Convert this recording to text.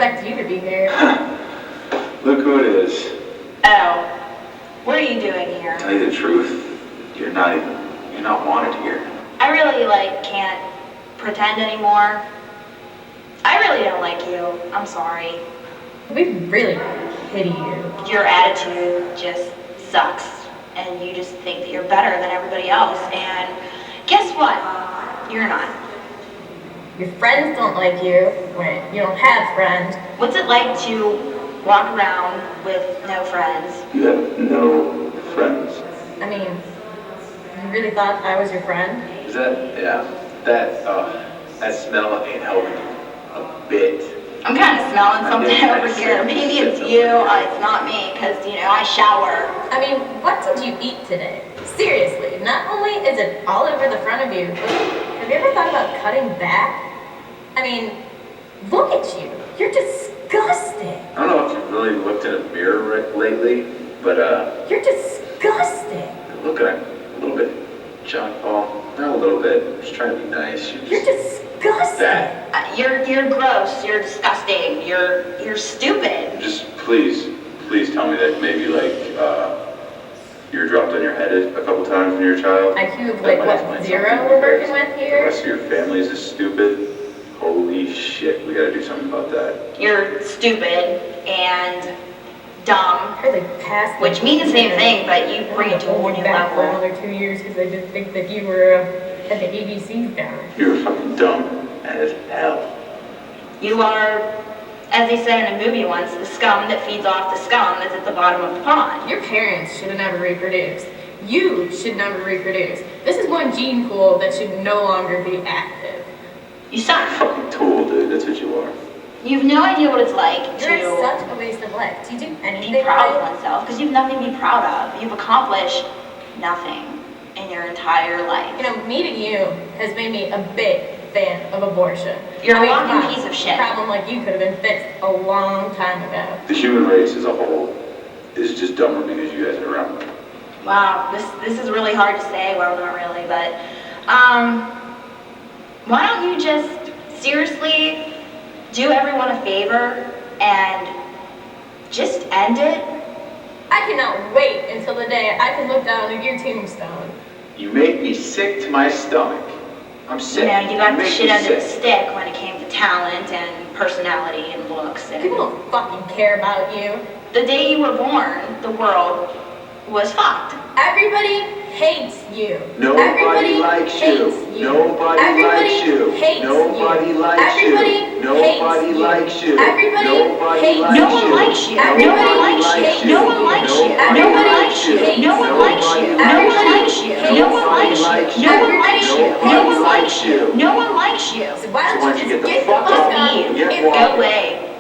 expect you to be here. Look who it is. Oh, what are you doing here? Tell you the truth, you're not wanted here. I really, can't pretend anymore. I really don't like you. I'm sorry. We really pity you. Your attitude just sucks, and you just think that you're better than everybody else, and guess what? You're not. Your friends don't like you when you don't have friends. What's it like to walk around with no friends? You have no friends. I mean, you really thought I was your friend? Is that, yeah, that smell ain't helping you a bit. I'm kind of smelling something over here. Maybe it's you, it's not me, because, I shower. I mean, what did you eat today? Seriously, not only is it all over the front of you, but have you ever thought about cutting back? I mean, look at you. You're disgusting. I don't know if you've really looked in a mirror lately, but You're disgusting. look at a little bit, John Paul. Not a little bit. I'm just trying to be nice. You're disgusting. That. You're gross. You're disgusting. You're stupid. Just please tell me that maybe you were dropped on your head a couple times when you were a child. IQ of That might what, explain 0 something, we're because working with The here? rest of your family is just stupid. Holy shit, we gotta do something about that. You're stupid and dumb, Heard they passed which mean the same thing, but you bring it to a whole new back for level. another 2 years because I didn't think that you were had the ABCs down. You're fucking dumb as hell. You are, as they said in a movie once, the scum that feeds off the scum that's at the bottom of the pond. Your parents should have never reproduced. You should never reproduce. This is one gene pool that should no longer be active. You suck. Fucking tool, dude. That's what you are. You have no idea what it's like You're to such a waste of life. Do you do anything be proud of right? oneself, because you have nothing to be proud of. You've accomplished nothing in your entire life. Meeting you has made me a big fan of abortion. You're a come walking on, piece of shit. A problem like you could have been fixed a long time ago. The human race as a whole is just dumber because you guys are around. Wow, this is really hard to say. Well, not really, but why don't you just seriously do everyone a favor and just end it? I cannot wait until the day I can look down at your tombstone. You make me sick to my stomach. I'm sick. You got the make shit me under the sick. stick when it came to talent and personality and looks. People And don't fucking care about you. the day you were born, the world was fucked. Everybody hates you. Nobody Everybody likes hates you. Nobody Everybody likes you. hates Nobody you. likes Everybody you. Nobody hates likes you. Everybody Nobody hates likes No one you. likes you. Everybody No one likes you. hates No one likes you. No one likes you. No one likes you. No one likes you. No one likes you. No one likes you. No one likes you. No one likes you. So why So why don't don't you you just get the fuck fuck up up and get and one? Go away.